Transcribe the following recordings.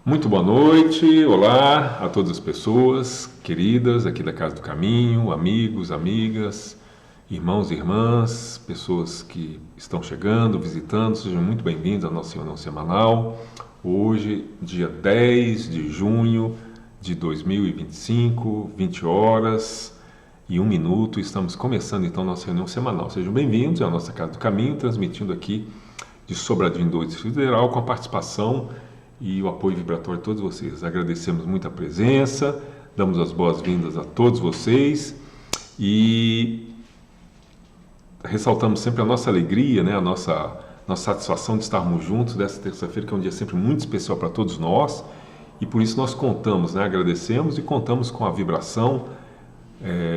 Muito boa noite, olá a todas as pessoas queridas aqui da Casa do Caminho, amigos, amigas, irmãos e irmãs, pessoas que estão chegando, visitando, sejam muito bem-vindos à nossa reunião semanal. Hoje, dia 10 de junho de 2025, 20 horas e 1 minuto, estamos começando então nossa reunião semanal. Sejam bem-vindos à nossa Casa do Caminho, transmitindo aqui de Sobradinho 2, Distrito Federal, com a participação e o apoio vibratório de todos vocês. Agradecemos muito a presença, damos as boas-vindas a todos vocês e ressaltamos sempre a nossa alegria, né, a nossa satisfação de estarmos juntos dessa terça-feira, que é um dia sempre muito especial para todos nós, e por isso nós contamos, né, agradecemos e contamos com a vibração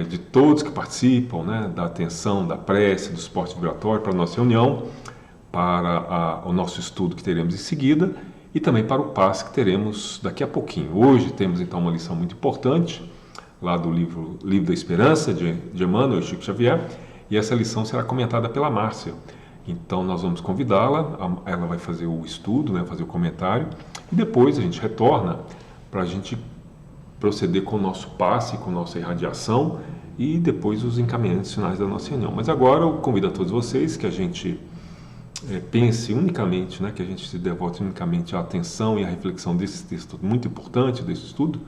de todos que participam, né, da atenção, da prece, do suporte vibratório para a nossa reunião, para o nosso estudo que teremos em seguida, e também para o passe que teremos daqui a pouquinho. Hoje temos então uma lição muito importante, lá do livro da Esperança, de Emmanuel e Chico Xavier, e essa lição será comentada pela Márcia. Então nós vamos convidá-la, ela vai fazer o estudo, né, fazer o comentário, e depois a gente retorna para a gente proceder com o nosso passe, com a nossa irradiação, e depois os encaminhamentos finais da nossa reunião. Mas agora eu convido a todos vocês que a gente pense unicamente, né, que a gente se devote unicamente à atenção e à reflexão desse texto muito importante, desse estudo,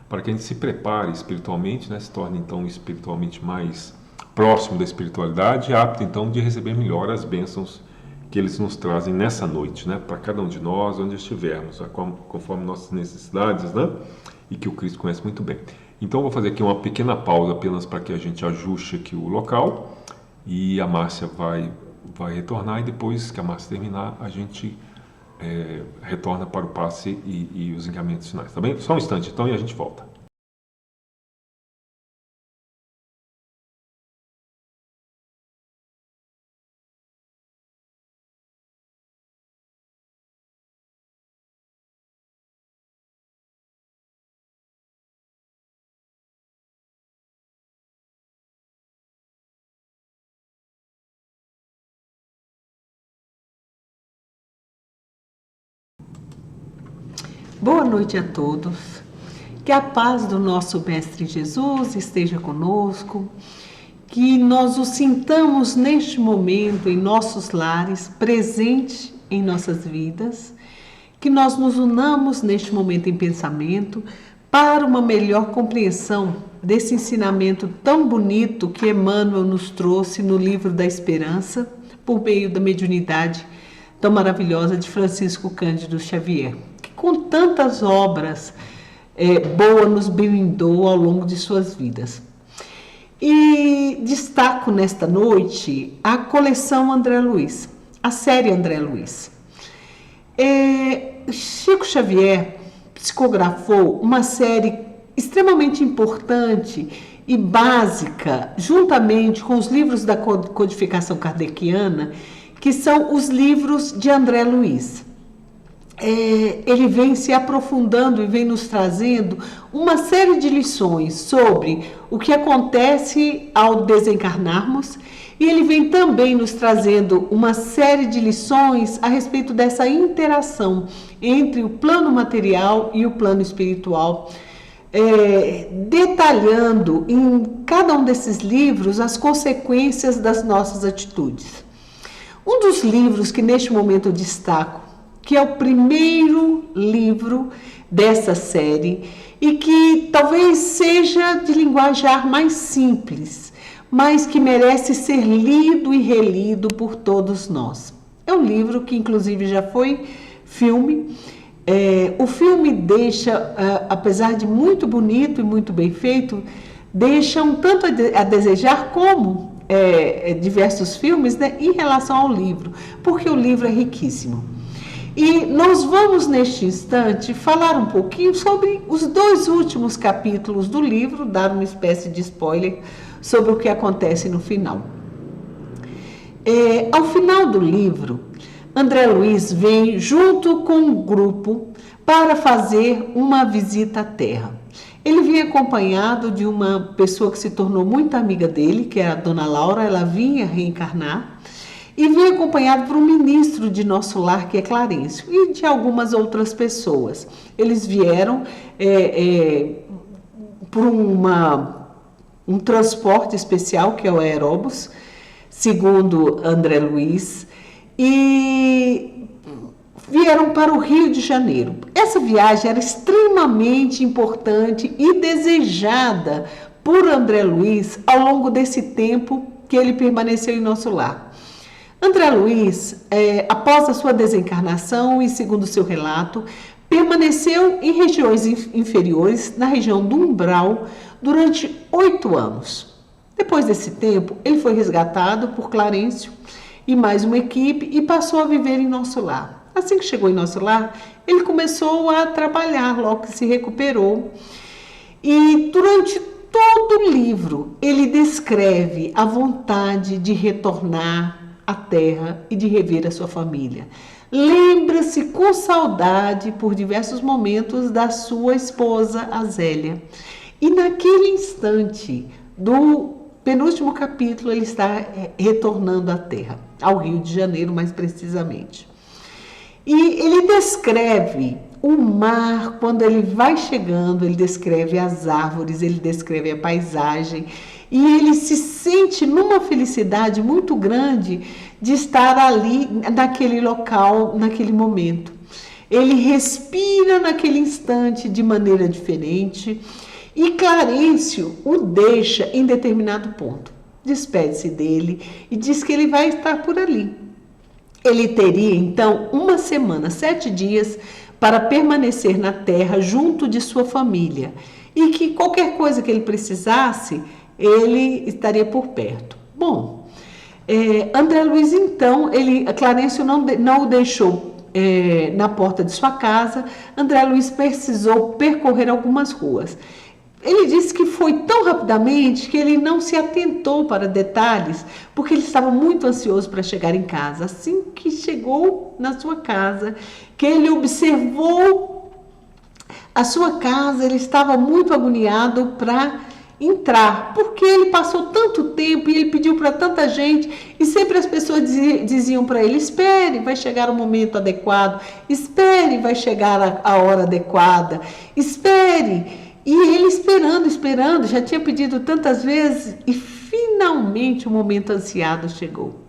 para que a gente se prepare espiritualmente, né, se torne então espiritualmente mais próximo da espiritualidade e apto então de receber melhor as bênçãos que eles nos trazem nessa noite, né, para cada um de nós, onde estivermos, conforme nossas necessidades, né, e que o Cristo conhece muito bem. Então eu vou fazer aqui uma pequena pausa apenas para que a gente ajuste aqui o local e a Márcia vai retornar, e depois que a Márcia terminar, a gente retorna para o passe e os encaminhamentos finais, tá bem? Só um instante então e a gente volta. Boa noite a todos. Que a paz do nosso Mestre Jesus esteja conosco, que nós o sintamos neste momento em nossos lares, presente em nossas vidas, que nós nos unamos neste momento em pensamento para uma melhor compreensão desse ensinamento tão bonito que Emmanuel nos trouxe no livro da Esperança, por meio da mediunidade tão maravilhosa de Francisco Cândido Xavier, que com tantas obras boas nos brindou ao longo de suas vidas. E destaco nesta noite a coleção André Luiz, a série André Luiz. Chico Xavier psicografou uma série extremamente importante e básica, juntamente com os livros da codificação kardeciana, que são os livros de André Luiz. Ele vem se aprofundando e vem nos trazendo uma série de lições sobre o que acontece ao desencarnarmos, e ele vem também nos trazendo uma série de lições a respeito dessa interação entre o plano material e o plano espiritual, detalhando em cada um desses livros as consequências das nossas atitudes. Um dos livros que neste momento eu destaco, que é o primeiro livro dessa série e que talvez seja de linguajar mais simples, mas que merece ser lido e relido por todos nós. É um livro que inclusive já foi filme. O filme deixa, apesar de muito bonito e muito bem feito, deixa um tanto a desejar como diversos filmes, né, em relação ao livro, porque o livro é riquíssimo. E nós vamos, neste instante, falar um pouquinho sobre os 2 últimos capítulos do livro, dar uma espécie de spoiler sobre o que acontece no final. Ao final do livro, André Luiz vem junto com um grupo para fazer uma visita à Terra. Ele vinha acompanhado de uma pessoa que se tornou muito amiga dele, que é a Dona Laura. Ela vinha reencarnar e vem acompanhado por um ministro de nosso lar, que é Clarencio, e de algumas outras pessoas. Eles vieram por um transporte especial, que é o aeróbus, segundo André Luiz, e vieram para o Rio de Janeiro. Essa viagem era extremamente importante e desejada por André Luiz ao longo desse tempo que ele permaneceu em nosso lar. André Luiz, após a sua desencarnação e segundo seu relato, permaneceu em regiões inferiores, na região do umbral, durante 8 anos. Depois desse tempo, ele foi resgatado por Clarencio e mais uma equipe e passou a viver em nosso lar. Assim que chegou em nosso lar, ele começou a trabalhar, logo que se recuperou. E durante todo o livro, ele descreve a vontade de retornar à terra e de rever a sua família. Lembra-se com saudade, por diversos momentos, da sua esposa, a Zélia. E naquele instante do penúltimo capítulo, ele está retornando à terra, ao Rio de Janeiro, mais precisamente. E ele descreve o mar, quando ele vai chegando, ele descreve as árvores, ele descreve a paisagem, e ele se sente numa felicidade muito grande de estar ali, naquele local, naquele momento. Ele respira naquele instante de maneira diferente, e Clarencio o deixa em determinado ponto. Despede-se dele e diz que ele vai estar por ali. Ele teria, então, 1 semana, 7 dias, para permanecer na terra junto de sua família. E que qualquer coisa que ele precisasse, ele estaria por perto. Bom, André Luiz, então, Clarencio não o deixou na porta de sua casa. André Luiz precisou percorrer algumas ruas. Ele disse que foi tão rapidamente que ele não se atentou para detalhes, porque ele estava muito ansioso para chegar em casa. Assim que chegou na sua casa, que ele observou a sua casa, ele estava muito agoniado para entrar, porque ele passou tanto tempo e ele pediu para tanta gente, e sempre as pessoas diziam para ele: espere, vai chegar o momento adequado, espere, vai chegar a hora adequada, espere. E ele esperando, já tinha pedido tantas vezes, e finalmente o momento ansiado chegou.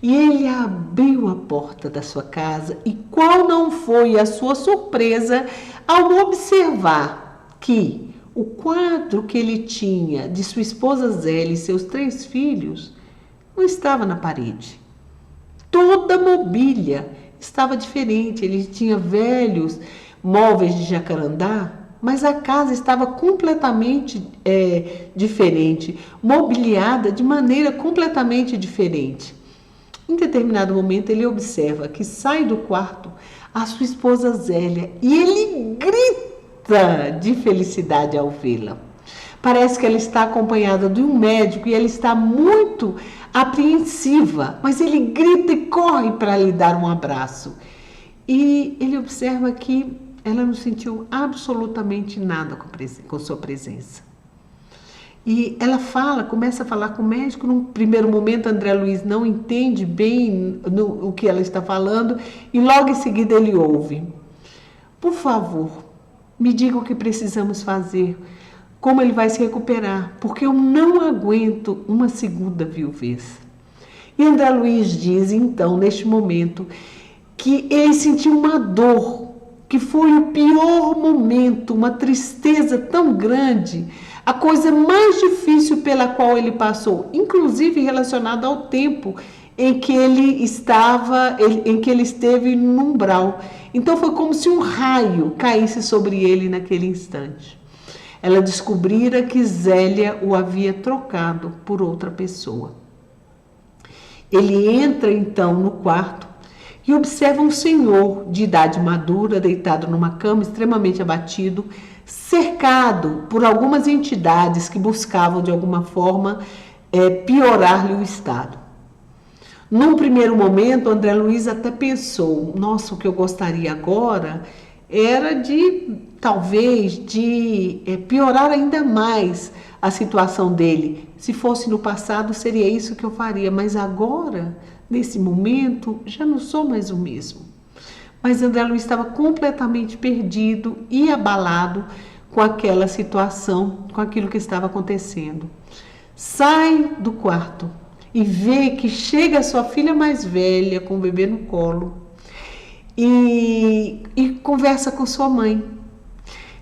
E ele abriu a porta da sua casa, e qual não foi a sua surpresa ao observar que o quadro que ele tinha de sua esposa Zélia e seus 3 filhos não estava na parede. Toda a mobília estava diferente, ele tinha velhos móveis de jacarandá, mas a casa estava completamente diferente, mobiliada de maneira completamente diferente. Em determinado momento, ele observa que sai do quarto a sua esposa Zélia e ele grita de felicidade ao vê-la. Parece que ela está acompanhada de um médico e ela está muito apreensiva, mas ele grita e corre para lhe dar um abraço. E ele observa que ela não sentiu absolutamente nada com sua presença. E ela começa a falar com o médico. Num primeiro momento, André Luiz não entende bem o que ela está falando, e logo em seguida ele ouve: por favor, me diga o que precisamos fazer, como ele vai se recuperar, porque eu não aguento uma segunda viuvez. E André Luiz diz, então, neste momento, que ele sentiu uma dor, que foi o pior momento, uma tristeza tão grande, a coisa mais difícil pela qual ele passou, inclusive relacionada ao tempo em que ele esteve no umbral. Então foi como se um raio caísse sobre ele naquele instante. Ela descobrira que Zélia o havia trocado por outra pessoa. Ele entra então no quarto e observa um senhor de idade madura, deitado numa cama, extremamente abatido, cercado por algumas entidades que buscavam, de alguma forma, piorar-lhe o estado. Num primeiro momento, André Luiz até pensou: nossa, o que eu gostaria agora era talvez, piorar ainda mais a situação dele. Se fosse no passado, seria isso que eu faria, mas agora Nesse momento, já não sou mais o mesmo. Mas André Luiz estava completamente perdido e abalado com aquela situação, com aquilo que estava acontecendo. Sai do quarto e vê que chega a sua filha mais velha com o bebê no colo e conversa com sua mãe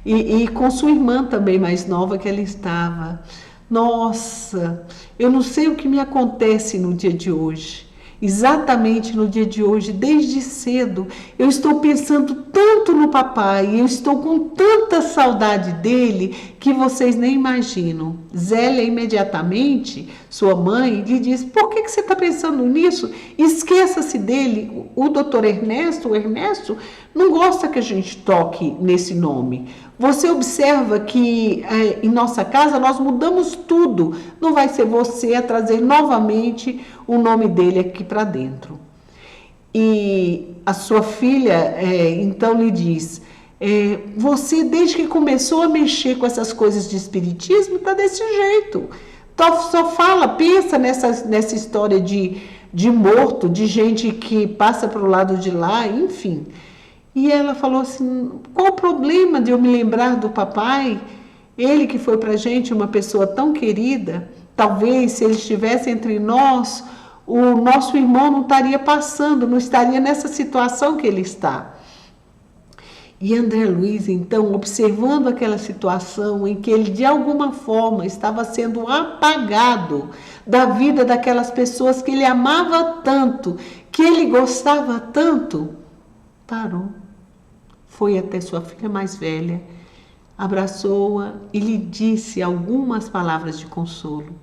e com sua irmã também mais nova que ela estava. Nossa, eu não sei o que me acontece no dia de hoje. Exatamente no dia de hoje, desde cedo, eu estou pensando tanto no papai, eu estou com tanta saudade dele que vocês nem imaginam. Zélia imediatamente, sua mãe, lhe diz: por que você está pensando nisso? Esqueça-se dele. O doutor Ernesto, o Ernesto, não gosta que a gente toque nesse nome. Você observa que em nossa casa nós mudamos tudo. Não vai ser você a trazer novamente o nome dele aqui para dentro. E a sua filha então lhe diz: você desde que começou a mexer com essas coisas de espiritismo está desse jeito. Só fala, pensa nessa história de morto, de gente que passa para o lado de lá, enfim. E ela falou assim: qual o problema de eu me lembrar do papai? Ele que foi para a gente uma pessoa tão querida. Talvez se ele estivesse entre nós, o nosso irmão não estaria passando, não estaria nessa situação que ele está. E André Luiz, então, observando aquela situação em que ele de alguma forma estava sendo apagado da vida daquelas pessoas que ele amava tanto, que ele gostava tanto, parou. Foi até sua filha mais velha, abraçou-a e lhe disse algumas palavras de consolo.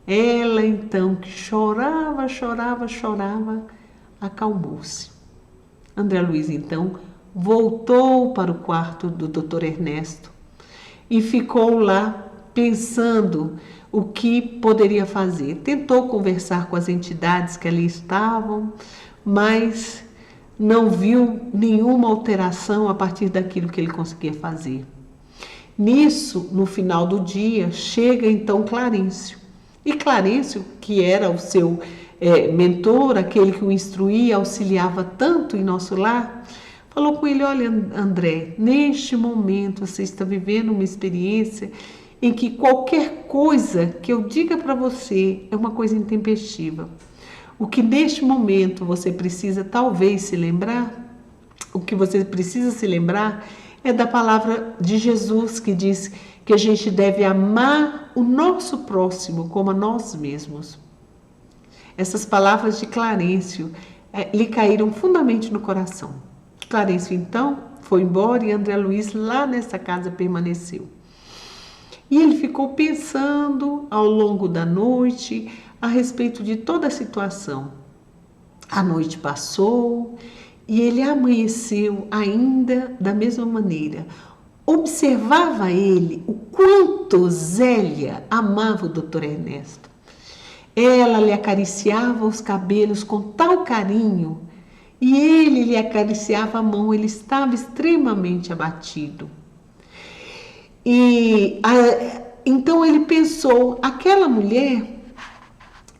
Ela então, que chorava, acalmou-se. André Luiz então voltou para o quarto do Dr. Ernesto e ficou lá pensando o que poderia fazer. Tentou conversar com as entidades que ali estavam, mas não viu nenhuma alteração a partir daquilo que ele conseguia fazer. Nisso, no final do dia, chega então Clarencio. E Clarencio, que era o seu mentor, aquele que o instruía, auxiliava tanto em nosso lar, falou com ele: olha, André, neste momento você está vivendo uma experiência em que qualquer coisa que eu diga para você é uma coisa intempestiva. O que neste momento você precisa talvez se lembrar, o que você precisa se lembrar é da palavra de Jesus que diz que a gente deve amar o nosso próximo como a nós mesmos. Essas palavras de Clarencio lhe caíram fundamente no coração. Clarencio então foi embora e André Luiz lá nessa casa permaneceu. E ele ficou pensando ao longo da noite a respeito de toda a situação. A noite passou e ele amanheceu ainda da mesma maneira. Observava ele o quanto Zélia amava o Dr. Ernesto. Ela lhe acariciava os cabelos com tal carinho e ele lhe acariciava a mão. Ele estava extremamente abatido. Então ele pensou: aquela mulher,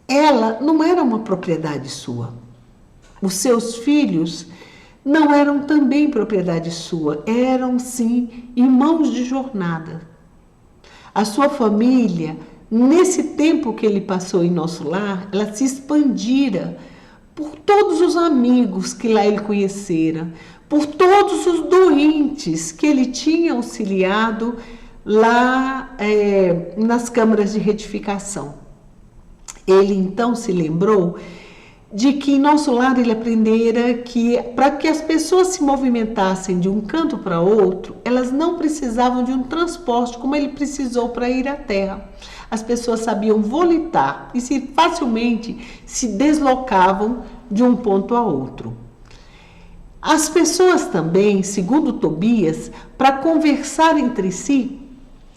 ela não era uma propriedade sua. Os seus filhos não eram também propriedade sua, eram sim irmãos de jornada. A sua família, nesse tempo que ele passou em nosso lar, ela se expandira por todos os amigos que lá ele conhecera, por todos os doentes que ele tinha auxiliado lá nas câmaras de retificação. Ele então se lembrou de que em nosso lar ele aprendera que para que as pessoas se movimentassem de um canto para outro, elas não precisavam de um transporte como ele precisou para ir à terra. As pessoas sabiam volitar e facilmente se deslocavam de um ponto a outro. As pessoas também, segundo Tobias, para conversar entre si,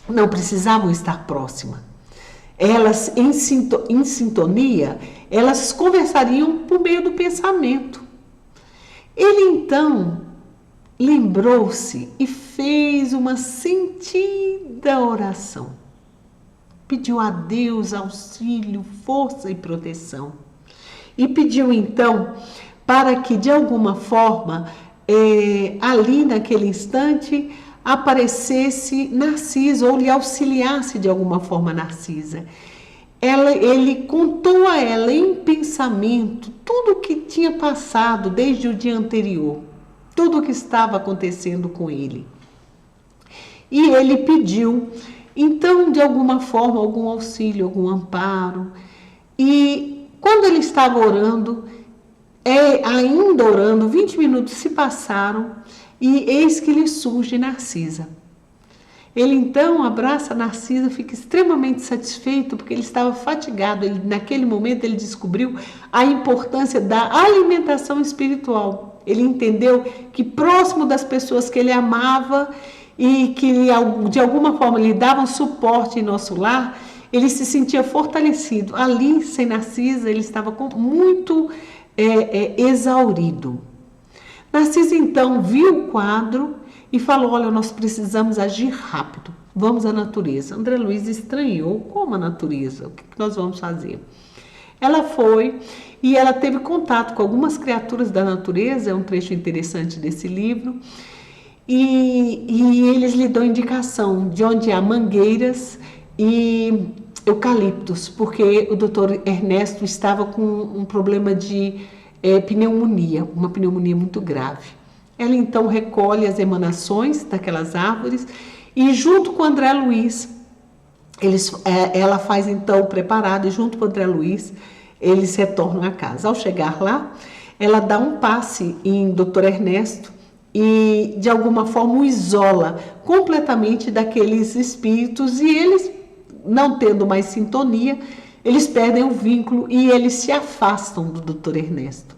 não precisavam estar próximas. Elas, em sintonia, elas conversariam por meio do pensamento. Ele então lembrou-se e fez uma sentida oração. Pediu a Deus auxílio, força e proteção. e pediu então para que de alguma forma ali naquele instante aparecesse Narcisa ou lhe auxiliasse de alguma forma Narcisa. Ele contou a ela em pensamento tudo o que tinha passado desde o dia anterior, tudo o que estava acontecendo com ele. E ele pediu, então, de alguma forma, algum auxílio, algum amparo. E quando ele estava orando, ainda orando, 20 minutos se passaram e eis que lhe surge Narcisa. Ele então abraça Narcisa, fica extremamente satisfeito porque ele estava fatigado. Naquele momento ele descobriu a importância da alimentação espiritual. Ele entendeu que próximo das pessoas que ele amava e que de alguma forma lhe davam suporte em nosso lar, ele se sentia fortalecido. Ali, sem Narcisa, ele estava muito exaurido. Narcisa então viu o quadro e falou: olha, nós precisamos agir rápido, vamos à natureza. André Luiz estranhou: como a natureza? O que nós vamos fazer? Ela foi e ela teve contato com algumas criaturas da natureza, é um trecho interessante desse livro, e eles lhe dão indicação de onde há mangueiras e eucaliptos, porque o doutor Ernesto estava com um problema de pneumonia, uma pneumonia muito grave. Ela então recolhe as emanações daquelas árvores e junto com André Luiz, ela faz então o preparado e junto com André Luiz eles retornam à casa. Ao chegar lá, ela dá um passe em Dr. Ernesto e de alguma forma o isola completamente daqueles espíritos e eles, não tendo mais sintonia, eles perdem o vínculo e eles se afastam do Dr. Ernesto.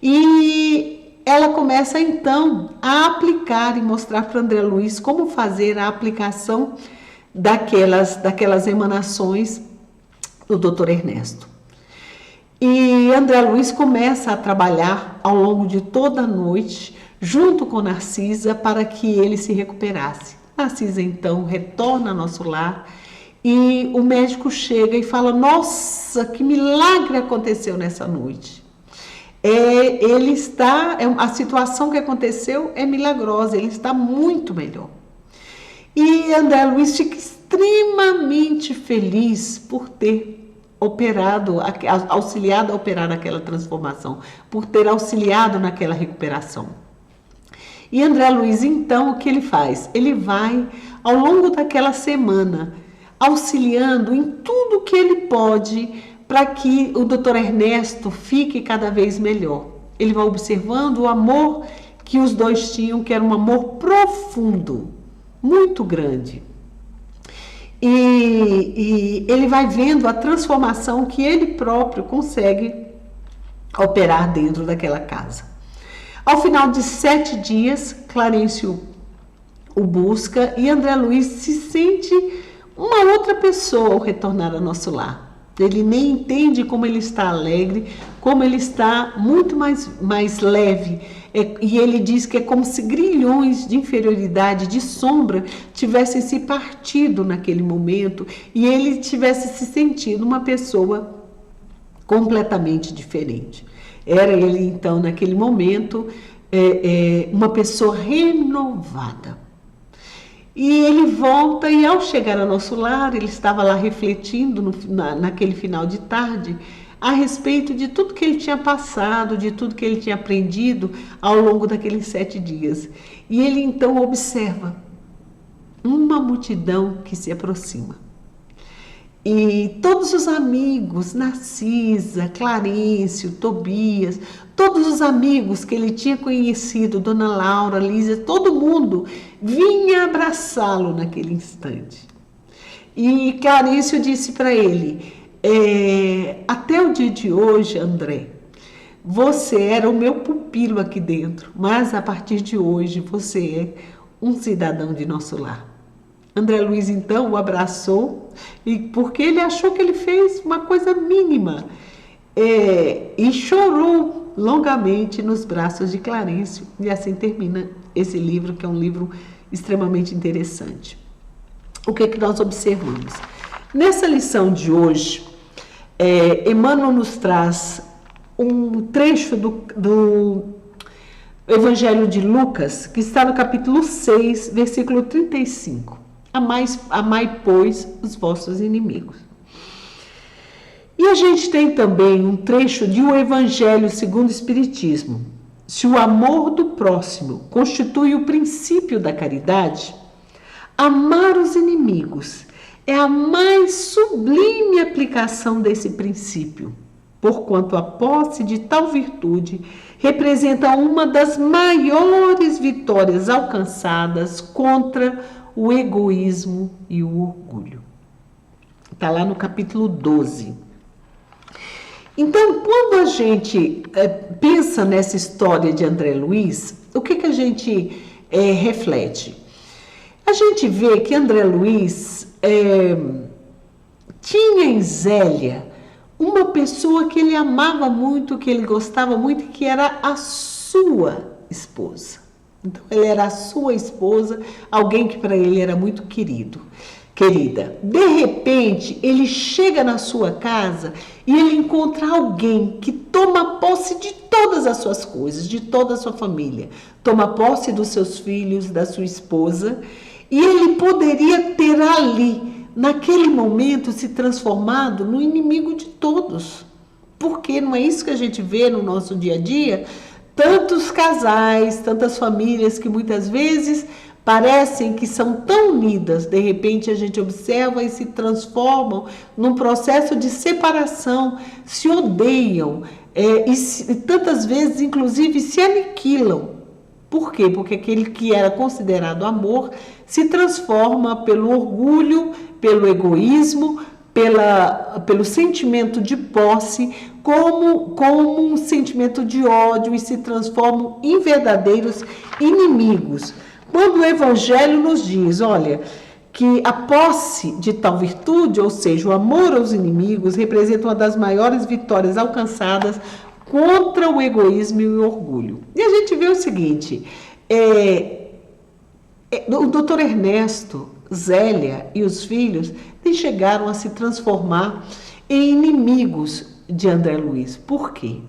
E ela começa então a aplicar e mostrar para André Luiz como fazer a aplicação daquelas emanações do Dr. Ernesto. E André Luiz começa a trabalhar ao longo de toda a noite, junto com Narcisa, para que ele se recuperasse. Narcisa então retorna ao nosso lar e o médico chega e fala: nossa, que milagre aconteceu nessa noite. A situação que aconteceu é milagrosa, ele está muito melhor. E André Luiz fica extremamente feliz por ter auxiliado a operar aquela transformação, por ter auxiliado naquela recuperação. E André Luiz, então, o que ele faz? Ele vai, ao longo daquela semana, auxiliando em tudo que ele pode para que o Dr. Ernesto fique cada vez melhor. Ele vai observando o amor que os dois tinham, que era um amor profundo, muito grande. E ele vai vendo a transformação que ele próprio consegue operar dentro daquela casa. Ao final de 7 dias, Clarencio o busca e André Luiz se sente uma outra pessoa ao retornar ao nosso lar. Ele nem entende como ele está alegre, como ele está muito mais leve. E ele diz que é como se grilhões de inferioridade, de sombra, tivessem se partido naquele momento e ele tivesse se sentido uma pessoa completamente diferente. Era ele, então, naquele momento, uma pessoa renovada. E ele volta e ao chegar ao nosso lar, ele estava lá refletindo naquele final de tarde a respeito de tudo que ele tinha passado, de tudo que ele tinha aprendido ao longo daqueles 7 dias. E ele então observa uma multidão que se aproxima. E todos os amigos, Narcisa, Clarencio, Tobias, todos os amigos que ele tinha conhecido, Dona Laura, Lísia, todo mundo vinha abraçá-lo naquele instante. E Clarencio disse para ele: até o dia de hoje, André, você era o meu pupilo aqui dentro, mas a partir de hoje você é um cidadão de nosso lar. André Luiz, então, o abraçou, porque ele achou que ele fez uma coisa mínima, e chorou longamente nos braços de Clarencio. E assim termina esse livro, que é um livro extremamente interessante. O que é que nós observamos? Nessa lição de hoje, Emmanuel nos traz um trecho do Evangelho de Lucas, que está no capítulo 6, versículo 35. Amai, pois, os vossos inimigos. E a gente tem também um trecho de O Evangelho segundo o Espiritismo. Se o amor do próximo constitui o princípio da caridade, amar os inimigos é a mais sublime aplicação desse princípio, porquanto a posse de tal virtude representa uma das maiores vitórias alcançadas contra o egoísmo e o orgulho. Está lá no capítulo 12. Então, quando a gente pensa nessa história de André Luiz, o que a gente reflete? A gente vê que André Luiz tinha em Zélia uma pessoa que ele amava muito, que ele gostava muito, que era a sua esposa. Então, ele era a sua esposa, alguém que para ele era muito querida. De repente, ele chega na sua casa e ele encontra alguém que toma posse de todas as suas coisas, de toda a sua família. Toma posse dos seus filhos, da sua esposa, e ele poderia ter ali, naquele momento, se transformado no inimigo de todos. Porque não é isso que a gente vê no nosso dia a dia? Tantos casais, tantas famílias que muitas vezes parecem que são tão unidas, de repente a gente observa e se transformam num processo de separação, se odeiam e tantas vezes, inclusive, se aniquilam. Por quê? Porque aquele que era considerado amor se transforma pelo orgulho, pelo egoísmo, pelo sentimento de posse, como um sentimento de ódio e se transformam em verdadeiros inimigos. Quando o Evangelho nos diz, olha, que a posse de tal virtude, ou seja, o amor aos inimigos, representa uma das maiores vitórias alcançadas contra o egoísmo e o orgulho. E a gente vê o seguinte, o doutor Ernesto, Zélia e os filhos chegaram a se transformar em inimigos de André Luiz. Por quê?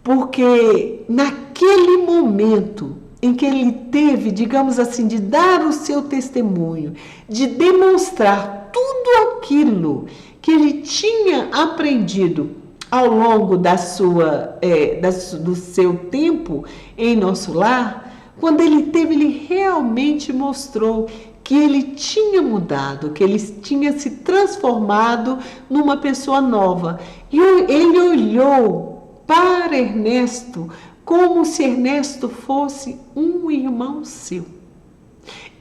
Porque naquele momento em que ele teve, digamos assim, de dar o seu testemunho, de demonstrar tudo aquilo que ele tinha aprendido ao longo do seu tempo em nosso lar, quando ele realmente mostrou que ele tinha mudado, que ele tinha se transformado numa pessoa nova. E ele olhou para Ernesto como se Ernesto fosse um irmão seu.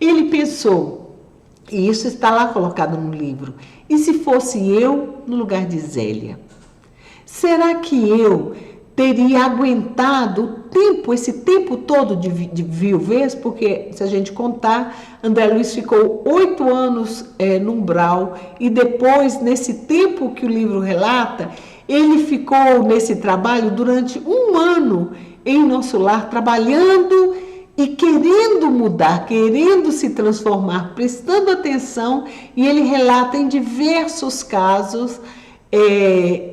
Ele pensou, e isso está lá colocado no livro, e se fosse eu no lugar de Zélia? Será que eu teria aguentado esse tempo todo de viuvez? Porque, se a gente contar, André Luiz ficou 8 anos no umbral, e depois, nesse tempo que o livro relata, ele ficou nesse trabalho durante 1 ano em nosso lar, trabalhando e querendo mudar, querendo se transformar, prestando atenção, e ele relata em diversos casos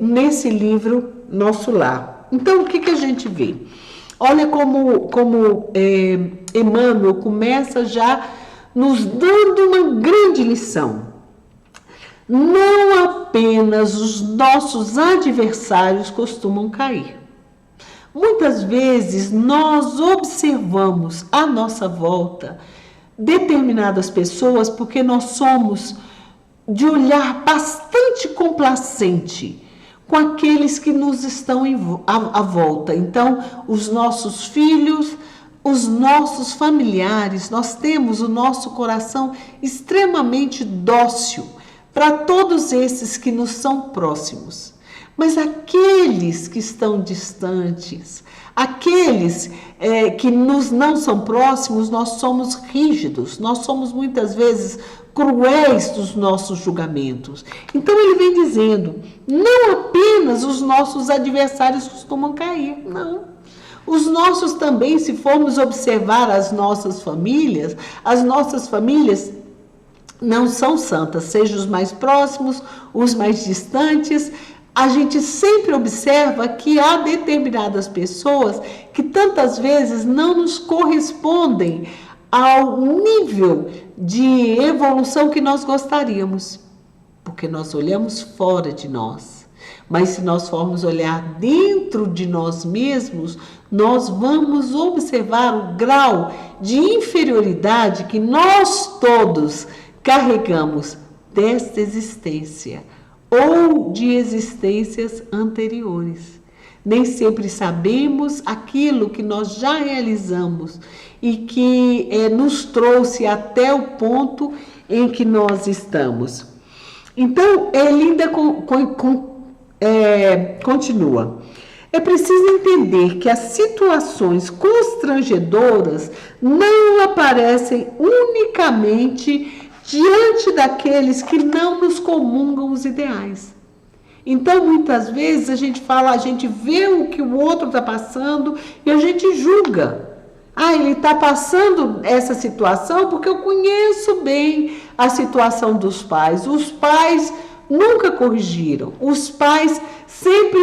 nesse livro, Nosso Lar. Então, o que a gente vê? Olha como Emmanuel começa já nos dando uma grande lição. Não apenas os nossos adversários costumam cair. Muitas vezes nós observamos à nossa volta determinadas pessoas porque nós somos de olhar bastante complacente com aqueles que nos estão à volta. Então, os nossos filhos, os nossos familiares, nós temos o nosso coração extremamente dócil para todos esses que nos são próximos. Mas aqueles que estão distantes, aqueles que não são próximos, nós somos rígidos, nós somos muitas vezes cruéis dos nossos julgamentos. Então ele vem dizendo, não apenas os nossos adversários costumam cair, não. Os nossos também, se formos observar as nossas famílias não são santas, sejam os mais próximos, os mais distantes. a gente sempre observa que há determinadas pessoas que tantas vezes não nos correspondem ao nível de evolução que nós gostaríamos, porque nós olhamos fora de nós. Mas se nós formos olhar dentro de nós mesmos, nós vamos observar o grau de inferioridade que nós todos carregamos desta existência ou de existências anteriores. Nem sempre sabemos aquilo que nós já realizamos e que nos trouxe até o ponto em que nós estamos. Então, Linda continua. É preciso entender que as situações constrangedoras não aparecem unicamente diante daqueles que não nos comungam os ideais. Então, muitas vezes a gente vê o que o outro está passando e a gente julga. Ele está passando essa situação porque eu conheço bem a situação dos pais. Os pais nunca corrigiram. Os pais sempre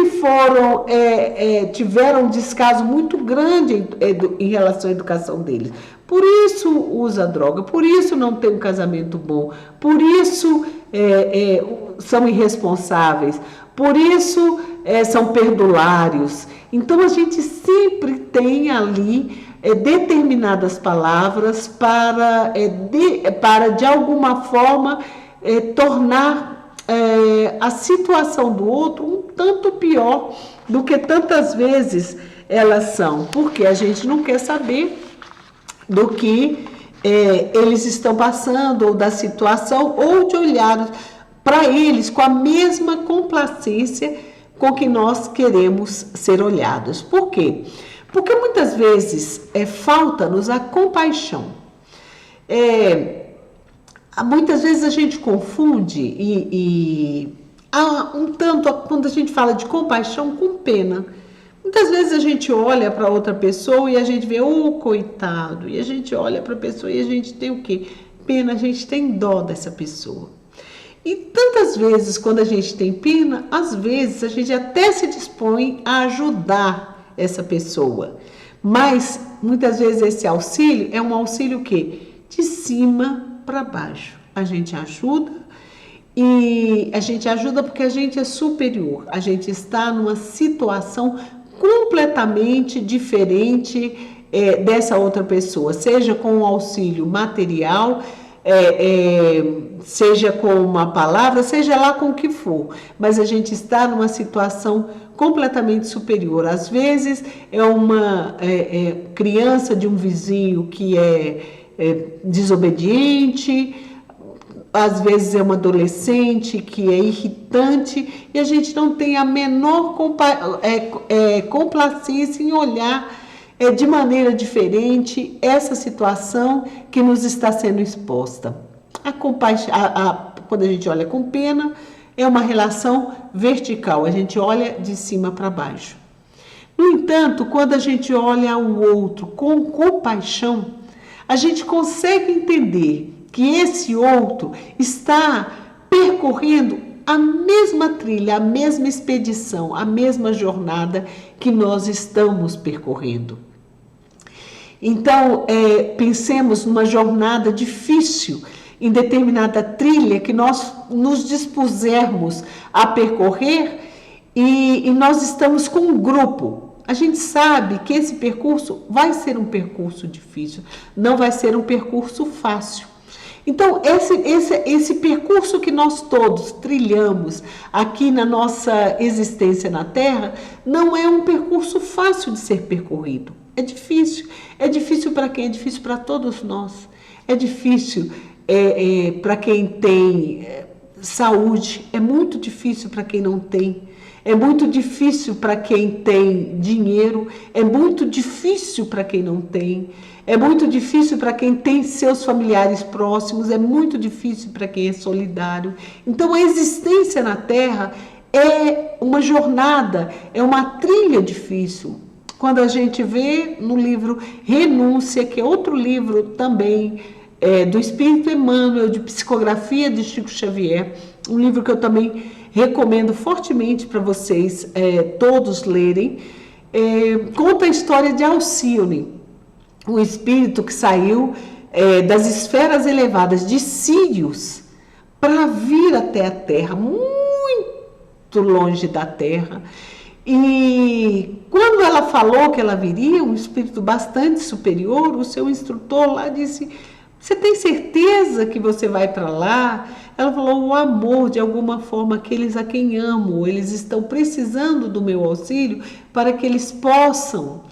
tiveram um descaso muito grande em relação à educação deles. Por isso usa droga, por isso não tem um casamento bom, por isso são irresponsáveis, por isso são perdulários. Então a gente sempre tem ali determinadas palavras para de alguma forma tornar a situação do outro um tanto pior do que tantas vezes elas são, porque a gente não quer saber do que eles estão passando, ou da situação, ou de olhar para eles com a mesma complacência com que nós queremos ser olhados. Por quê? Porque muitas vezes falta-nos a compaixão. Muitas vezes a gente confunde e há um tanto, quando a gente fala de compaixão, com pena. Muitas vezes a gente olha para outra pessoa e a gente vê, coitado, e a gente olha para a pessoa e a gente tem o quê? Pena, a gente tem dó dessa pessoa. E tantas vezes, quando a gente tem pena, às vezes a gente até se dispõe a ajudar essa pessoa. Mas, muitas vezes, esse auxílio é um auxílio que de cima para baixo. A gente ajuda e a gente ajuda porque a gente é superior. A gente está numa situação completamente diferente dessa outra pessoa, seja com um auxílio material, seja com uma palavra, seja lá com o que for, mas a gente está numa situação completamente superior. Às vezes é uma criança de um vizinho que é desobediente, às vezes é uma adolescente que é irritante e a gente não tem a menor complacência em olhar de maneira diferente essa situação que nos está sendo exposta. Quando a gente olha com pena, é uma relação vertical, a gente olha de cima para baixo. No entanto, quando a gente olha o outro com compaixão, a gente consegue entender que esse outro está percorrendo a mesma trilha, a mesma expedição, a mesma jornada que nós estamos percorrendo. Então, pensemos numa jornada difícil, em determinada trilha que nós nos dispusermos a percorrer e nós estamos com um grupo. A gente sabe que esse percurso vai ser um percurso difícil, não vai ser um percurso fácil. Então, esse percurso que nós todos trilhamos aqui na nossa existência na Terra, não é um percurso fácil de ser percorrido. É difícil para quem? É difícil para todos nós. É difícil para quem tem saúde, é muito difícil para quem não tem. É muito difícil para quem tem dinheiro, é muito difícil para quem não tem, é muito difícil para quem tem seus familiares próximos, é muito difícil para quem é solidário. Então, a existência na Terra é uma jornada, é uma trilha difícil. Quando a gente vê no livro Renúncia, que é outro livro também do Espírito Emmanuel, de psicografia de Chico Xavier, um livro que eu também recomendo fortemente para vocês todos lerem. Conta a história de Alcione, um espírito que saiu das esferas elevadas de Sírios para vir até a Terra, muito longe da Terra. E quando ela falou que ela viria, um espírito bastante superior, o seu instrutor lá disse: você tem certeza que você vai para lá? Ela falou: o amor, de alguma forma, aqueles a quem amo, eles estão precisando do meu auxílio para que eles possam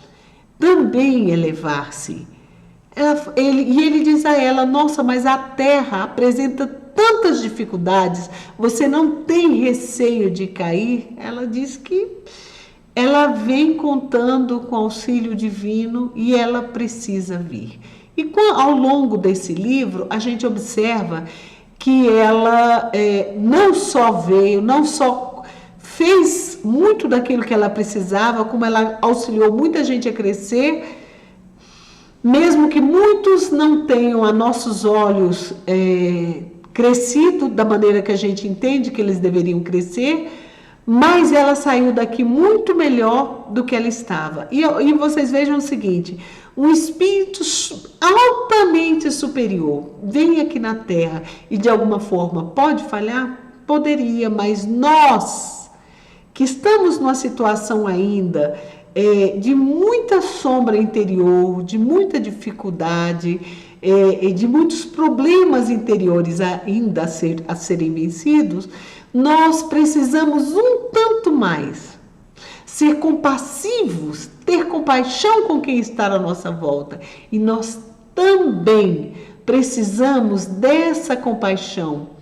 também elevar-se. Ele diz a ela: nossa, mas a Terra apresenta tantas dificuldades, você não tem receio de cair? Ela diz que ela vem contando com auxílio divino e ela precisa vir. E ao longo desse livro, a gente observa que ela não só veio, não só fez muito daquilo que ela precisava, como ela auxiliou muita gente a crescer, mesmo que muitos não tenham a nossos olhos crescido da maneira que a gente entende que eles deveriam crescer, mas ela saiu daqui muito melhor do que ela estava. E vocês vejam o seguinte: um espírito altamente superior vem aqui na Terra e de alguma forma pode falhar? Poderia, mas nós, que estamos numa situação ainda de muita sombra interior, de muita dificuldade, de muitos problemas interiores ainda a serem vencidos, nós precisamos um tanto mais ser compassivos, ter compaixão com quem está à nossa volta. E nós também precisamos dessa compaixão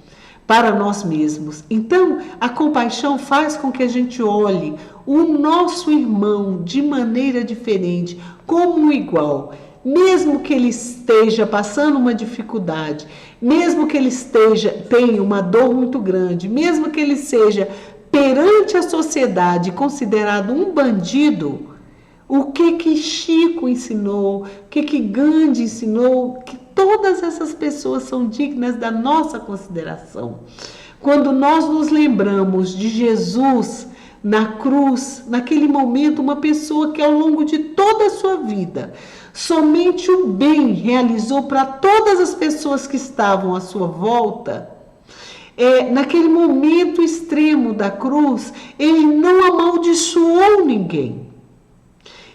para nós mesmos. Então, a compaixão faz com que a gente olhe o nosso irmão de maneira diferente, como um igual. Mesmo que ele esteja passando uma dificuldade, mesmo que ele tenha uma dor muito grande, mesmo que ele seja perante a sociedade considerado um bandido, o que Chico ensinou, o que Gandhi ensinou, que todas essas pessoas são dignas da nossa consideração. Quando nós nos lembramos de Jesus na cruz, naquele momento, uma pessoa que ao longo de toda a sua vida somente o bem realizou para todas as pessoas que estavam à sua volta, naquele momento extremo da cruz, ele não amaldiçoou ninguém.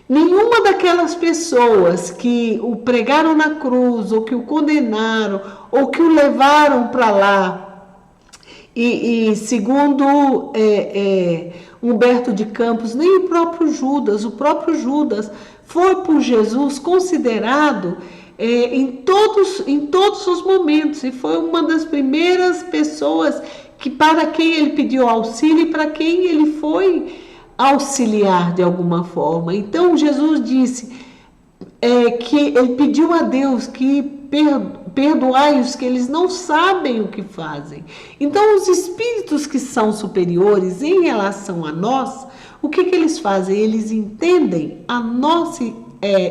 Nenhuma daquelas pessoas que o pregaram na cruz, ou que o condenaram, ou que o levaram para lá, e segundo Humberto de Campos, nem o próprio Judas foi por Jesus considerado em todos os momentos, e foi uma das primeiras pessoas para quem ele pediu auxílio e para quem ele foi auxiliar de alguma forma. Então Jesus disse que ele pediu a Deus que perdoai-os, que eles não sabem o que fazem. Então os espíritos que são superiores em relação a nós, o que eles fazem? Eles entendem a nossa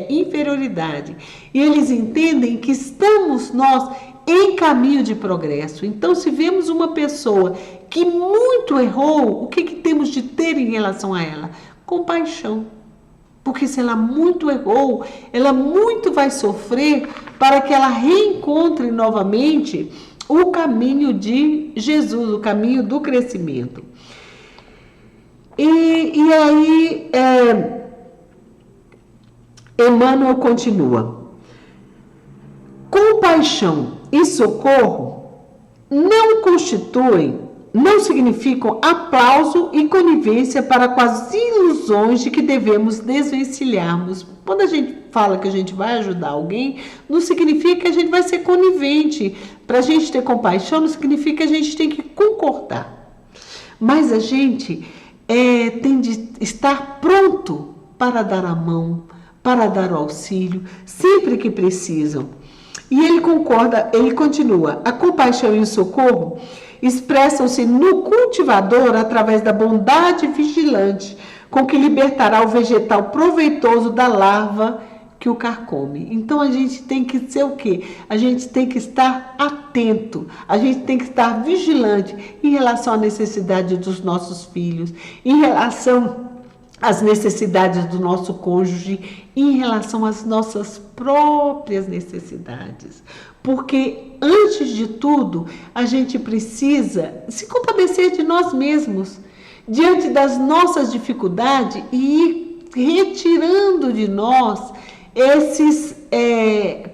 inferioridade e eles entendem que estamos nós em caminho de progresso. Então, se vemos uma pessoa que muito errou, o que temos de ter em relação a ela? Compaixão. Porque se ela muito errou, ela muito vai sofrer para que ela reencontre novamente o caminho de Jesus, o caminho do crescimento. E aí, Emmanuel continua: compaixão e socorro não significam aplauso e conivência para com as ilusões de que devemos desvencilharmos. Quando a gente fala que a gente vai ajudar alguém, não significa que a gente vai ser conivente. Para a gente ter compaixão, não significa que a gente tem que concordar. Mas a gente tem de estar pronto para dar a mão, para dar o auxílio, sempre que precisam. E ele continua: a compaixão e o socorro expressam-se no cultivador através da bondade vigilante, com que libertará o vegetal proveitoso da larva que o carcome. Então a gente tem que ser o quê? A gente tem que estar atento, a gente tem que estar vigilante em relação à necessidade dos nossos filhos, em relação às necessidades do nosso cônjuge, em relação às nossas próprias necessidades. Porque, antes de tudo, a gente precisa se compadecer de nós mesmos, diante das nossas dificuldades e ir retirando de nós esses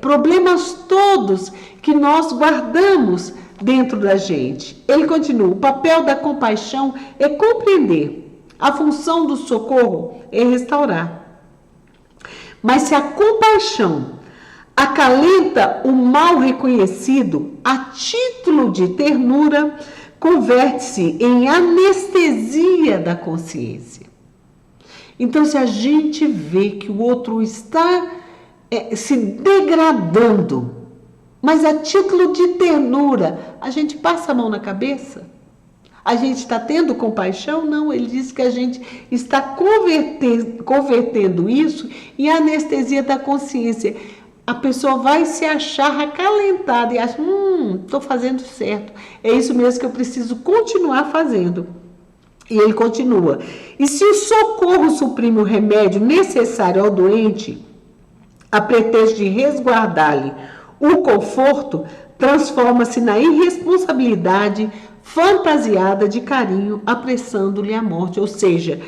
problemas todos que nós guardamos dentro da gente. Ele continua: o papel da compaixão é compreender, a função do socorro é restaurar. Mas se a compaixão acalenta o mal reconhecido a título de ternura, converte-se em anestesia da consciência. Então, se a gente vê que o outro está se degradando, mas a título de ternura, a gente passa a mão na cabeça? A gente está tendo compaixão? Não, ele diz que a gente está convertendo isso em anestesia da consciência. A pessoa vai se achar acalentada e acha, estou fazendo certo. É isso mesmo que eu preciso continuar fazendo. E ele continua: e se o socorro suprime o remédio necessário ao doente, a pretexto de resguardar-lhe o conforto, transforma-se na irresponsabilidade fantasiada de carinho, apressando-lhe a morte. Ou seja,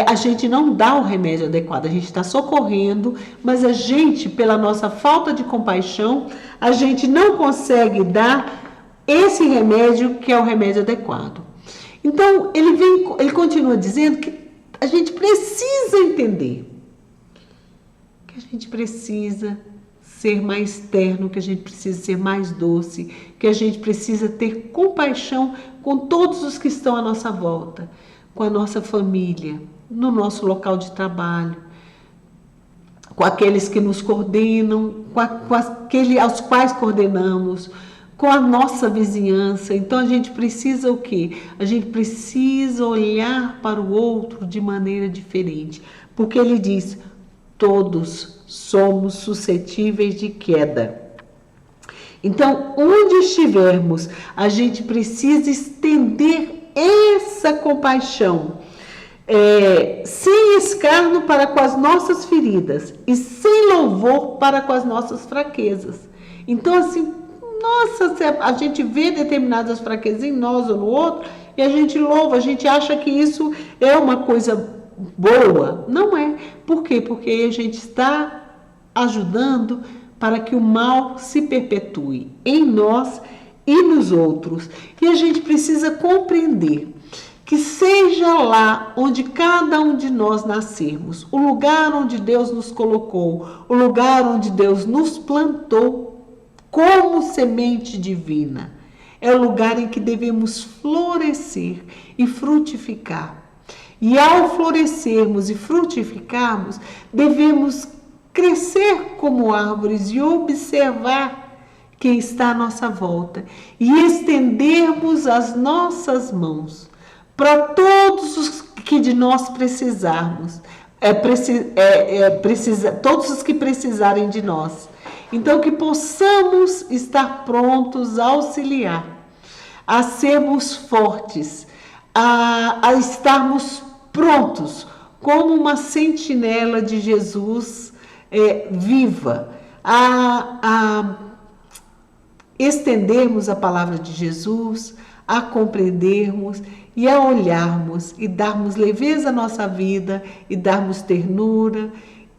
a gente não dá o remédio adequado, a gente está socorrendo, mas a gente, pela nossa falta de compaixão, a gente não consegue dar esse remédio que é o remédio adequado. Então, ele continua dizendo que a gente precisa entender que a gente precisa ser mais terno, que a gente precisa ser mais doce, que a gente precisa ter compaixão com todos os que estão à nossa volta, com a nossa família, no nosso local de trabalho, com aqueles que nos coordenam, com aqueles aos quais coordenamos, com a nossa vizinhança. Então a gente precisa o quê? A gente precisa olhar para o outro de maneira diferente, porque ele diz: todos somos suscetíveis de queda. Então, onde estivermos, a gente precisa estender essa compaixão, sem escárnio para com as nossas feridas e sem louvor para com as nossas fraquezas. Então, assim, nossa, a gente vê determinadas fraquezas em nós ou no outro e a gente louva, a gente acha que isso é uma coisa boa. Não é. Por quê? Porque a gente está ajudando para que o mal se perpetue em nós e nos outros. E a gente precisa compreender que seja lá onde cada um de nós nascermos, o lugar onde Deus nos colocou, o lugar onde Deus nos plantou como semente divina, é o lugar em que devemos florescer e frutificar. E ao florescermos e frutificarmos, devemos crescer como árvores e observar quem está à nossa volta e estendermos as nossas mãos para todos os que de nós precisarmos, todos os que precisarem de nós. Então, que possamos estar prontos a auxiliar, a sermos fortes, a estarmos prontos como uma sentinela de Jesus viva, a estendermos a palavra de Jesus, a compreendermos e a olharmos e darmos leveza à nossa vida e darmos ternura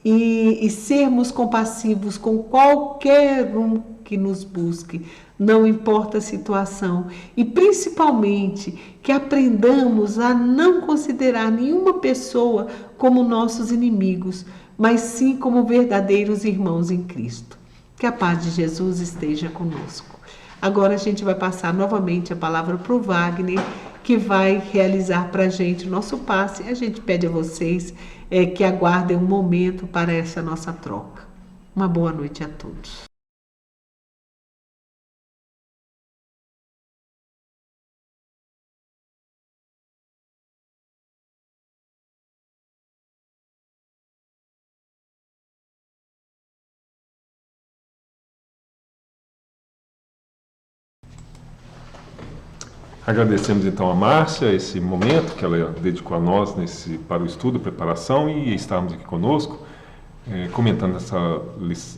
e sermos compassivos com qualquer um que nos busque, não importa a situação, e principalmente que aprendamos a não considerar nenhuma pessoa como nossos inimigos, mas sim como verdadeiros irmãos em Cristo. Que a paz de Jesus esteja conosco. Agora a gente vai passar novamente a palavra para o Wagner, que vai realizar para a gente o nosso passe. A gente pede a vocês que aguardem um momento para essa nossa troca. Uma boa noite a todos. Agradecemos então a Márcia esse momento que ela dedicou a nós para o estudo, preparação e estarmos aqui conosco, comentando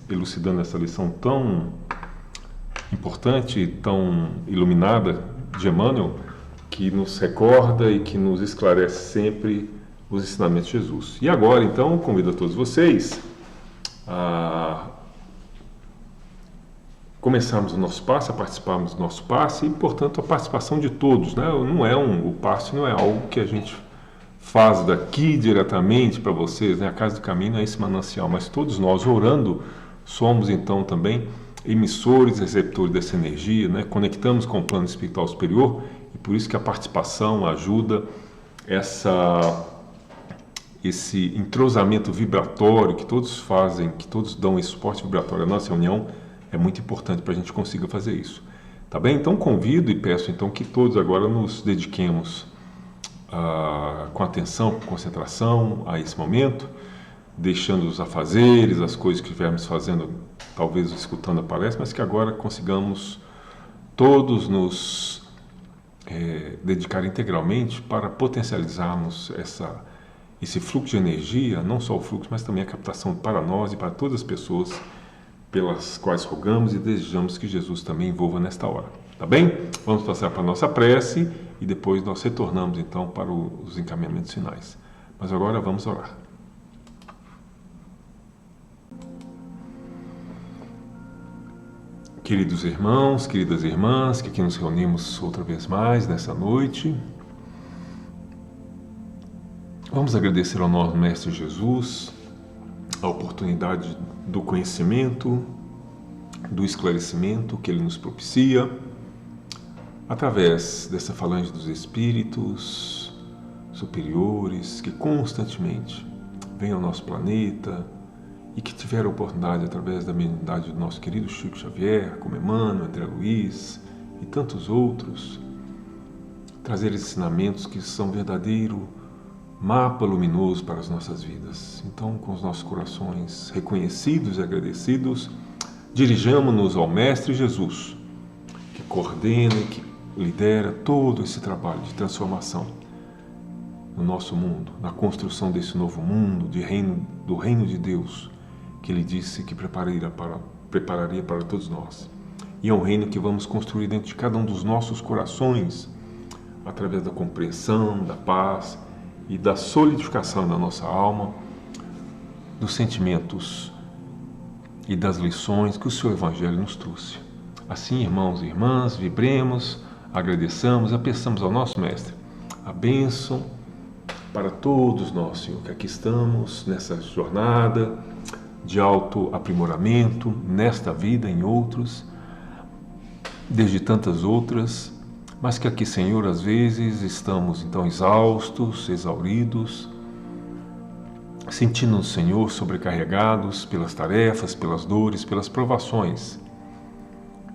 elucidando essa lição tão importante, tão iluminada de Emmanuel, que nos recorda e que nos esclarece sempre os ensinamentos de Jesus. E agora, então, convido a todos vocês a começarmos o nosso passe, a participarmos do nosso passe e, portanto, a participação de todos, né? O passe não é algo que a gente faz daqui diretamente para vocês, né? A Casa do Caminho é esse manancial, mas todos nós orando somos, então, também emissores, receptores dessa energia, né? Conectamos com o plano espiritual superior e por isso que a participação ajuda esse entrosamento vibratório que todos fazem, que todos dão esse suporte vibratório à nossa união, é muito importante para a gente consiga fazer isso. Tá bem? Então convido e peço então que todos agora nos dediquemos com atenção, com concentração a esse momento, deixando os afazeres, as coisas que estivermos fazendo, talvez escutando a palestra, mas que agora consigamos todos nos dedicar integralmente para potencializarmos esse fluxo de energia, não só o fluxo, mas também a captação para nós e para todas as pessoas pelas quais rogamos e desejamos que Jesus também envolva nesta hora. Tá bem? Vamos passar para a nossa prece e depois nós retornamos então para os encaminhamentos finais. Mas agora vamos orar. Queridos irmãos, queridas irmãs, que aqui nos reunimos outra vez mais nessa noite, vamos agradecer ao nosso Mestre Jesus a oportunidade do conhecimento, do esclarecimento que Ele nos propicia através dessa falange dos espíritos superiores que constantemente vêm ao nosso planeta e que tiveram a oportunidade, através da mediunidade do nosso querido Chico Xavier, como Emmanuel, André Luiz e tantos outros, trazer ensinamentos que são verdadeiro mapa luminoso para as nossas vidas. Então, com os nossos corações reconhecidos e agradecidos, dirijamo-nos ao Mestre Jesus, que coordena e que lidera todo esse trabalho de transformação no nosso mundo, na construção desse novo mundo, do reino de Deus, que Ele disse que prepararia para todos nós. E é um reino que vamos construir dentro de cada um dos nossos corações, através da compreensão, da paz e da solidificação da nossa alma, dos sentimentos e das lições que o seu Evangelho nos trouxe. Assim, irmãos e irmãs, vibremos, agradeçamos, peçamos ao nosso Mestre a bênção para todos nós, Senhor, que aqui estamos nessa jornada de autoaprimoramento, nesta vida, em outros, desde tantas outras, mas que aqui, Senhor, às vezes estamos então exaustos, exauridos, sentindo-nos, Senhor, sobrecarregados pelas tarefas, pelas dores, pelas provações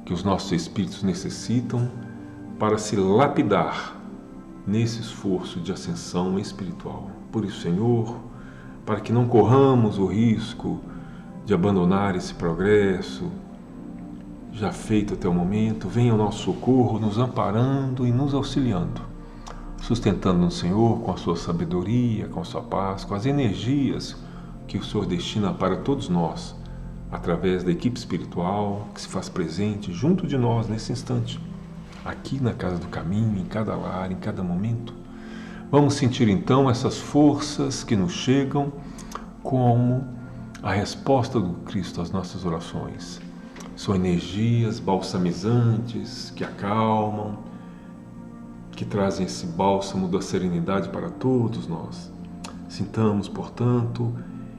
que os nossos espíritos necessitam para se lapidar nesse esforço de ascensão espiritual. Por isso, Senhor, para que não corramos o risco de abandonar esse progresso já feito até o momento, venha ao nosso socorro, nos amparando e nos auxiliando, sustentando-nos, Senhor, com a sua sabedoria, com a sua paz, com as energias que o Senhor destina para todos nós, através da equipe espiritual que se faz presente junto de nós nesse instante, aqui na Casa do Caminho, em cada lar, em cada momento. Vamos sentir então essas forças que nos chegam como a resposta do Cristo às nossas orações. São energias balsamizantes que acalmam, que trazem esse bálsamo da serenidade para todos nós. Sintamos, portanto,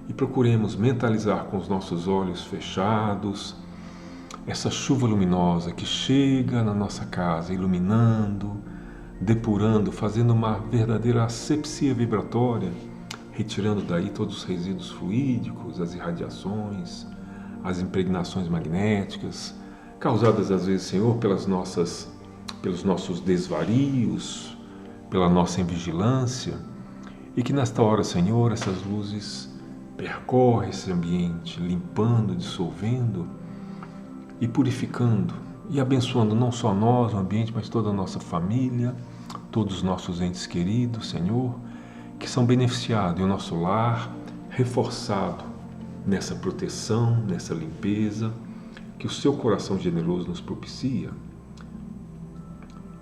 e procuremos mentalizar com os nossos olhos fechados essa chuva luminosa que chega na nossa casa, iluminando, depurando, fazendo uma verdadeira asepsia vibratória, retirando daí todos os resíduos fluídicos, as irradiações, as impregnações magnéticas, causadas às vezes, Senhor, pelos nossos desvarios, pela nossa invigilância, e que nesta hora, Senhor, essas luzes percorrem esse ambiente, limpando, dissolvendo e purificando e abençoando não só nós, o ambiente, mas toda a nossa família, todos os nossos entes queridos, Senhor, que são beneficiados em o nosso lar, reforçado nessa proteção, nessa limpeza, que o seu coração generoso nos propicia.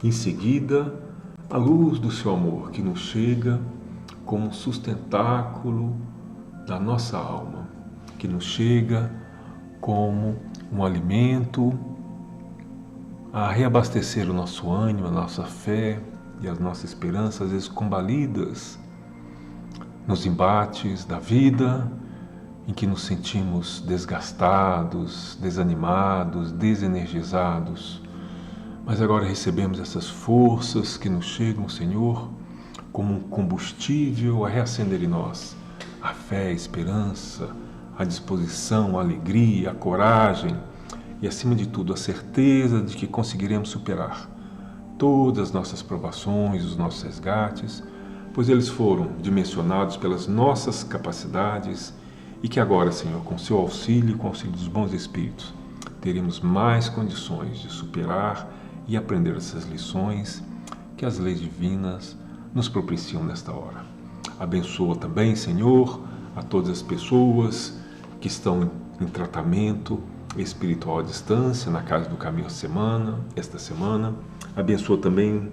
Em seguida, a luz do seu amor que nos chega como um sustentáculo da nossa alma, que nos chega como um alimento a reabastecer o nosso ânimo, a nossa fé e as nossas esperanças, às vezes combalidas nos embates da vida, em que nos sentimos desgastados, desanimados, desenergizados. Mas agora recebemos essas forças que nos chegam, Senhor, como um combustível a reacender em nós a fé, a esperança, a disposição, a alegria, a coragem e, acima de tudo, a certeza de que conseguiremos superar todas as nossas provações, os nossos resgates, pois eles foram dimensionados pelas nossas capacidades e que agora, Senhor, com seu auxílio e com o auxílio dos bons espíritos, teremos mais condições de superar e aprender essas lições que as leis divinas nos propiciam nesta hora. Abençoa também, Senhor, a todas as pessoas que estão em tratamento espiritual à distância na Casa do Caminho esta semana. Abençoa também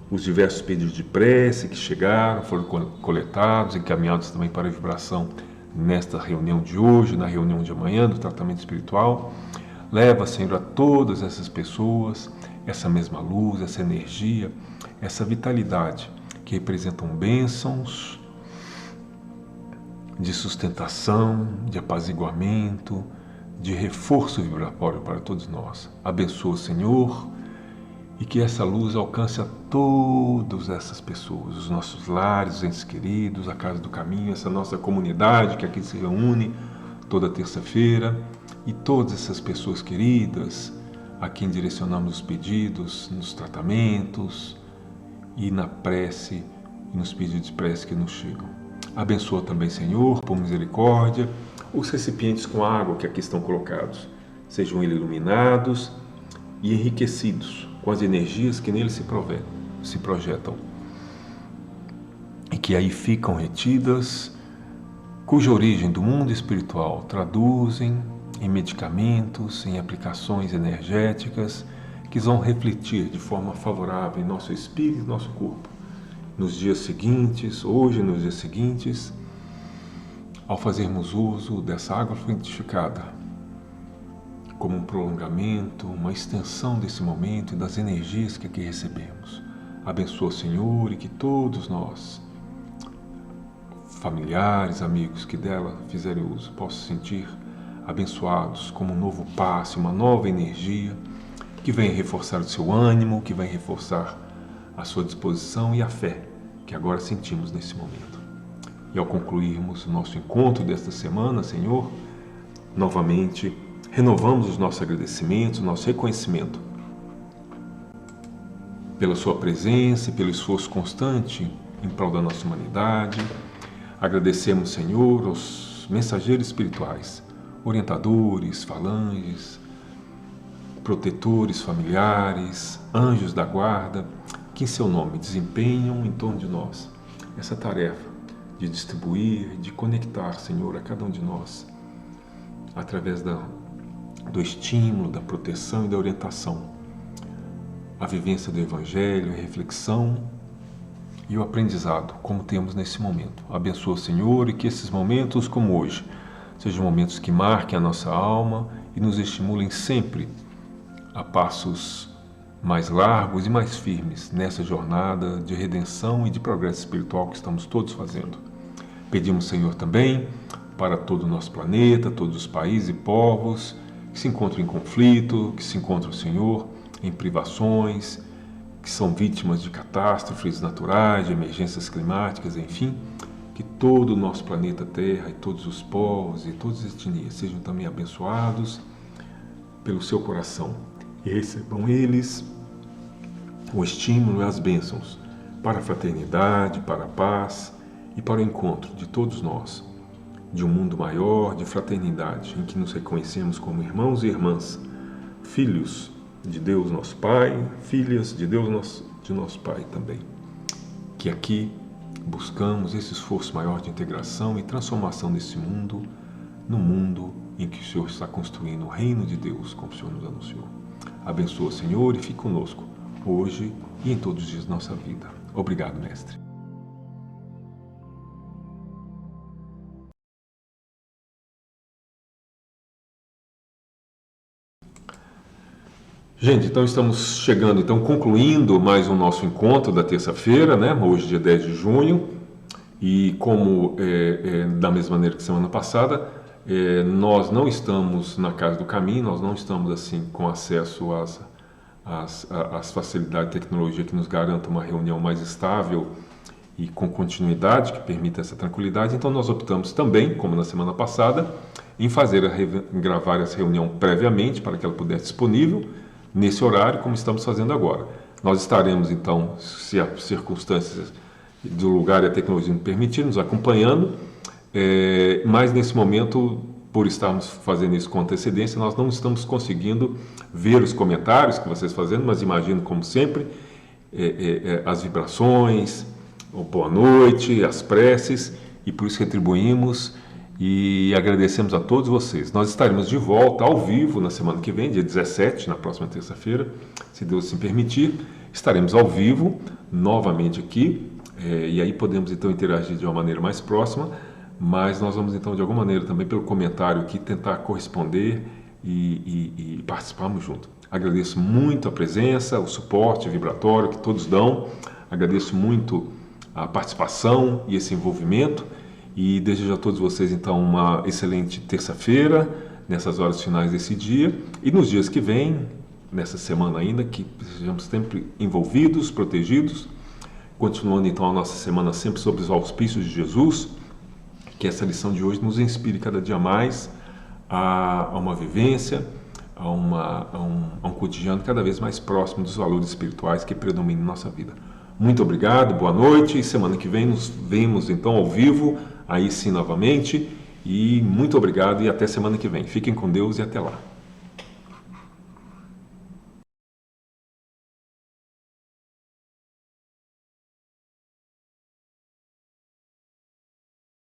os diversos pedidos de prece que chegaram, foram coletados, encaminhados também para a vibração nesta reunião de hoje, na reunião de amanhã do tratamento espiritual. Leva, Senhor, a todas essas pessoas essa mesma luz, essa energia, essa vitalidade que representam bênçãos de sustentação, de apaziguamento, de reforço vibratório para todos nós. Abençoa, Senhor, e que essa luz alcance a todas essas pessoas, os nossos lares, os entes queridos, a Casa do Caminho, essa nossa comunidade que aqui se reúne toda terça-feira, e todas essas pessoas queridas a quem direcionamos os pedidos, nos tratamentos e na prece e nos pedidos de prece que nos chegam. Abençoa também, Senhor, por misericórdia, os recipientes com água que aqui estão colocados. Sejam eles iluminados e enriquecidos com as energias que neles se projetam e que aí ficam retidas, cuja origem do mundo espiritual traduzem em medicamentos, em aplicações energéticas que vão refletir de forma favorável em nosso espírito e nosso corpo. Nos dias seguintes, hoje nos dias seguintes, ao fazermos uso dessa água fluidificada, como um prolongamento, uma extensão desse momento e das energias que aqui recebemos. Abençoa, Senhor, e que todos nós, familiares, amigos que dela fizerem uso, possam sentir abençoados como um novo passe, uma nova energia que vem reforçar o seu ânimo, que vem reforçar a sua disposição e a fé que agora sentimos nesse momento. E ao concluirmos o nosso encontro desta semana, Senhor, novamente renovamos os nossos agradecimentos, o nosso reconhecimento pela sua presença e pelo esforço constante em prol da nossa humanidade. Agradecemos, Senhor, aos mensageiros espirituais, orientadores, falanges, protetores familiares, anjos da guarda, que em seu nome desempenham em torno de nós essa tarefa de distribuir, de conectar, Senhor, a cada um de nós, através do estímulo, da proteção e da orientação, a vivência do Evangelho, a reflexão e o aprendizado, como temos nesse momento. Abençoa, Senhor, e que esses momentos como hoje sejam momentos que marquem a nossa alma e nos estimulem sempre a passos mais largos e mais firmes nessa jornada de redenção e de progresso espiritual que estamos todos fazendo. Pedimos, Senhor, também para todo o nosso planeta, todos os países e povos que se encontram em conflito, que se encontram, Senhor, em privações, que são vítimas de catástrofes naturais, de emergências climáticas, enfim, que todo o nosso planeta Terra e todos os povos e todas as etnias sejam também abençoados pelo seu coração e recebam eles o estímulo e as bênçãos para a fraternidade, para a paz e para o encontro de todos nós, de um mundo maior, de fraternidade, em que nos reconhecemos como irmãos e irmãs, filhos de Deus nosso Pai, filhas de Deus de nosso Pai também. Que aqui buscamos esse esforço maior de integração e transformação desse mundo, no mundo em que o Senhor está construindo o reino de Deus, como o Senhor nos anunciou. Abençoa, Senhor, e fique conosco, hoje e em todos os dias da nossa vida. Obrigado, Mestre. Gente, então estamos chegando, concluindo mais um nosso encontro da terça-feira, né? Hoje, dia 10 de junho, e como da mesma maneira que semana passada, nós não estamos na Casa do Caminho, nós não estamos assim com acesso às facilidades de tecnologia que nos garanta uma reunião mais estável e com continuidade, que permita essa tranquilidade. Então nós optamos também, como na semana passada, em gravar essa reunião previamente para que ela pudesse disponível nesse horário, como estamos fazendo agora. Nós estaremos, então, se as circunstâncias do lugar e a tecnologia nos permitir, nos acompanhando, mas nesse momento, por estarmos fazendo isso com antecedência, nós não estamos conseguindo ver os comentários que vocês fazendo, mas imagino, como sempre, as vibrações, o boa noite, as preces, e por isso retribuímos e agradecemos a todos vocês. Nós estaremos de volta ao vivo na semana que vem, dia 17, na próxima terça-feira, se Deus assim permitir. Estaremos ao vivo novamente aqui, e aí podemos então interagir de uma maneira mais próxima, mas nós vamos então de alguma maneira também pelo comentário aqui tentar corresponder e participarmos junto. Agradeço muito a presença, o suporte vibratório que todos dão, agradeço muito a participação e esse envolvimento, e desejo a todos vocês, então, uma excelente terça-feira, nessas horas finais desse dia, e nos dias que vêm, nessa semana ainda, que sejamos sempre envolvidos, protegidos, continuando, então, a nossa semana sempre sob os auspícios de Jesus, que essa lição de hoje nos inspire cada dia mais a uma vivência, a um cotidiano cada vez mais próximo dos valores espirituais que predominam em nossa vida. Muito obrigado, boa noite, e semana que vem nos vemos, então, ao vivo, aí sim novamente, e muito obrigado e até semana que vem. Fiquem com Deus e até lá.